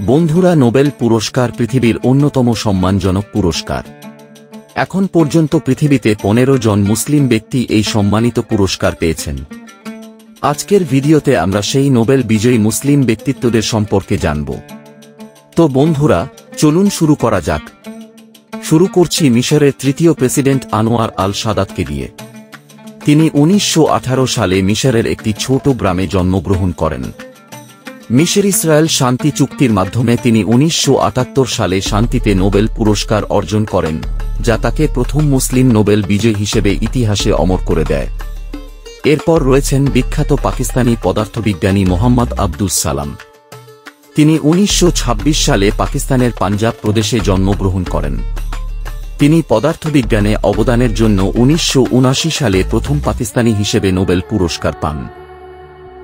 বন্ধুরা, নোবেল পুরস্কার পৃথিবীর অন্যতম সম্মানজনক পুরস্কার। এখন পর্যন্ত পৃথিবীতে 15 জন মুসলিম ব্যক্তি এই সম্মানিত পুরস্কার পেয়েছেন। আজকের ভিডিওতে আমরা সেই নোবেল বিজয়ী মুসলিম ব্যক্তিত্বদের সম্পর্কে জানব। তো বন্ধুরা, চলুন শুরু করা যাক। শুরু করছি মিশরের তৃতীয় প্রেসিডেন্ট আনোয়ার আল সাদাতকে দিয়ে। তিনি 1918 সালে মিশরের একটি ছোট গ্রামে জন্মগ্রহণ করেন। মিশর ইসরায়েল শান্তি চুক্তির মাধ্যমে তিনি 1978 সালে শান্তিতে নোবেল পুরস্কার অর্জন করেন, যা তাকে প্রথম মুসলিম নোবেল বিজয়ী হিসেবে ইতিহাসে অমর করে দেয়। এরপর রয়েছেন বিখ্যাত পাকিস্তানি পদার্থবিজ্ঞানী মোহাম্মদ আব্দুস সালাম। তিনি 1926 সালে পাকিস্তানের পাঞ্জাব প্রদেশে জন্মগ্রহণ করেন। তিনি পদার্থবিজ্ঞানে অবদানের জন্য 1979 সালে প্রথম পাকিস্তানি হিসেবে নোবেল পুরস্কার পান।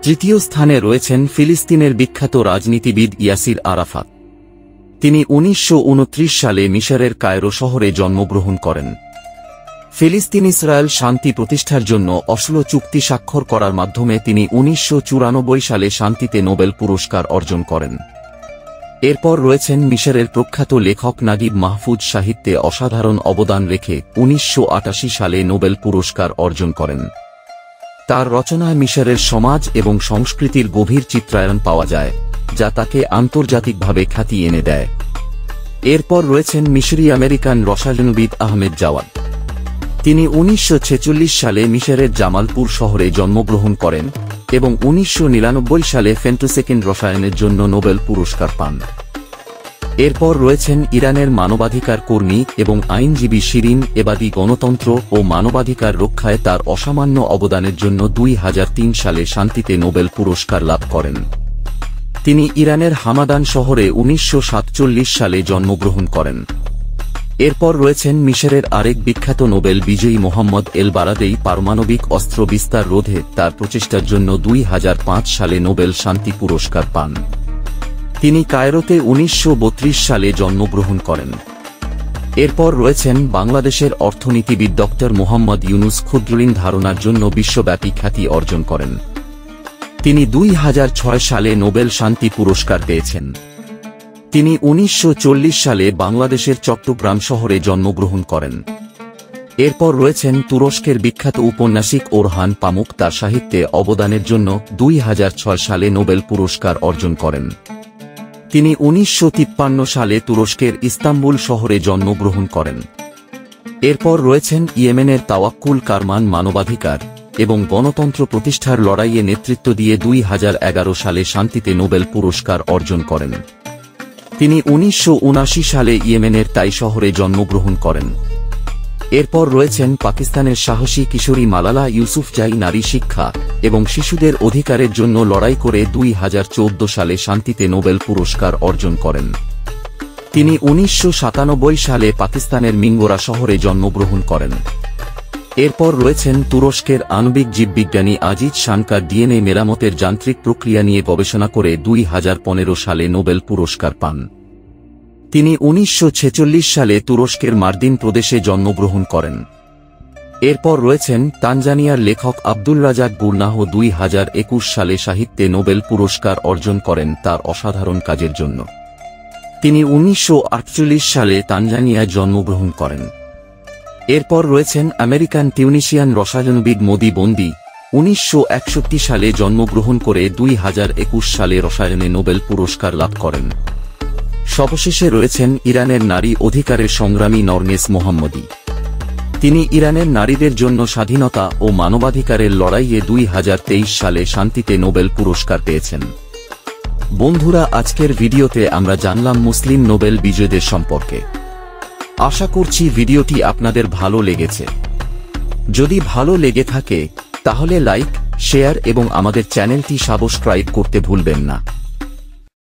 তৃতীয় স্থানে রয়েছেন ফিলিস্তিনের বিখ্যাত রাজনীতিবিদ ইয়াসির আরাফাত। তিনি 1929 সালে মিশরের কায়রো শহরে জন্মগ্রহণ করেন। ফিলিস্তিন ইসরায়েল শান্তি প্রতিষ্ঠার জন্য অসলো চুক্তি স্বাক্ষর করার মাধ্যমে তিনি 1994 সালে শান্তিতে নোবেল পুরস্কার অর্জন করেন। এরপর রয়েছেন মিশরের প্রখ্যাত লেখক নাগিব মাহফুজ, সাহিত্যে অসাধারণ অবদান রেখে 1988 সালে নোবেল পুরস্কার অর্জন করেন। তার রচনায় মিশরের সমাজ এবং সংস্কৃতির গভীর চিত্রায়ন পাওয়া যায়, যা তাকে আন্তর্জাতিকভাবে খ্যাতি এনে দেয়। এরপর রয়েছেন মিশরি আমেরিকান রসায়নবিদ আহমেদ জাওয়াদ। তিনি 1946 সালে মিশরের জামালপুর শহরে জন্মগ্রহণ করেন এবং 1999 সালে ফেন্টোসেকেন্ড রসায়নের জন্য নোবেল পুরস্কার পান। এরপর রয়েছেন ইরানের মানবাধিকার কর্মী এবং আইনজীবী শিরিন এবাদি। গণতন্ত্র ও মানবাধিকার রক্ষায় তার অসামান্য অবদানের জন্য 2003 সালে শান্তিতে নোবেল পুরস্কার লাভ করেন। তিনি ইরানের হামাদান শহরে 1947 সালে জন্মগ্রহণ করেন। এরপর রয়েছেন মিশরের আরেক বিখ্যাত নোবেল বিজয়ী মোহাম্মদ এল বারাদেই। পারমাণবিক অস্ত্র বিস্তার রোধে তার প্রচেষ্টার জন্য 2005 সালে নোবেল শান্তি পুরস্কার পান। তিনি কায়রোতে 1932 সালে জন্মগ্রহণ করেন। এরপর রয়েছেন বাংলাদেশের অর্থনীতিবিদ ডক্টর মোহাম্মদ ইউনুস। ক্ষুদ্রঋণ ধারণার জন্য বিশ্বব্যাপী খ্যাতি অর্জন করেন। তিনি 2006 সালে নোবেল শান্তি পুরস্কার পেয়েছেন। তিনি 1940 সালে বাংলাদেশের চট্টগ্রাম শহরে জন্মগ্রহণ করেন। এরপর রয়েছেন তুরস্কের বিখ্যাত ঔপন্যাসিক ওরহান পামুক। তার সাহিত্যে অবদানের জন্য 2006 সালে নোবেল পুরস্কার অর্জন করেন। তিনি 1953 সালে তুরস্কের ইস্তাম্বুল শহরে জন্মগ্রহণ করেন। এরপর রয়েছেন ইয়েমেনের তাওয়াক্কুল কারমান। মানবাধিকার এবং গণতন্ত্র প্রতিষ্ঠার লড়াইয়ে নেতৃত্ব দিয়ে 2011 সালে শান্তিতে নোবেল পুরস্কার অর্জন করেন। তিনি 1979 সালে ইয়েমেনের তাই শহরে জন্মগ্রহণ করেন। এরপর রয়েছেন পাকিস্তানের সাহসী কিশোরী মালালা ইউসুফজাই। নারী শিক্ষা এবং শিশুদের অধিকারের জন্য লড়াই করে 2014 সালে শান্তিতে নোবেল পুরস্কার অর্জন করেন। তিনি 1997 সালে পাকিস্তানের মিঙ্গোরা শহরে জন্মগ্রহণ করেন। এরপর রয়েছেন তুরস্কের আণবিক জীববিজ্ঞানী আজিজ শানকার। ডিএনএ মেরামতের যান্ত্রিক প্রক্রিয়া নিয়ে গবেষণা করে 2015 সালে নোবেল পুরস্কার পান। তিনি 1946 সালে তুরস্কের মার্দিন প্রদেশে জন্মগ্রহণ করেন। এরপর রয়েছেন তানজানিয়ার লেখক আব্দুল রাজাক বুরনাহ। 2021 সালে সাহিত্যে নোবেল পুরস্কার অর্জন করেন তার অসাধারণ কাজের জন্য। তিনি 1948 সালে তানজানিয়ায় জন্মগ্রহণ করেন। এরপর রয়েছেন আমেরিকান টিউনিশিয়ান রসায়নবিদ মোদি বন্দি। 1961 সালে জন্মগ্রহণ করে 2021 সালে রসায়নে নোবেল পুরস্কার লাভ করেন। সবশেষে রয়েছেন ইরানের নারী অধিকারের সংগ্রামী নরনেস মোহাম্মদী। তিনি ইরানের নারীদের জন্য স্বাধীনতা ও মানবাধিকারের লড়াইয়ে 2023 সালে শান্তিতে নোবেল পুরস্কার পেয়েছেন। বন্ধুরা, আজকের ভিডিওতে আমরা জানলাম মুসলিম নোবেল বিজয়ীদের সম্পর্কে। আশা করছি ভিডিওটি আপনাদের ভালো লেগেছে। যদি ভালো লেগে থাকে তাহলে লাইক, শেয়ার এবং আমাদের চ্যানেলটি সাবস্ক্রাইব করতে ভুলবেন না।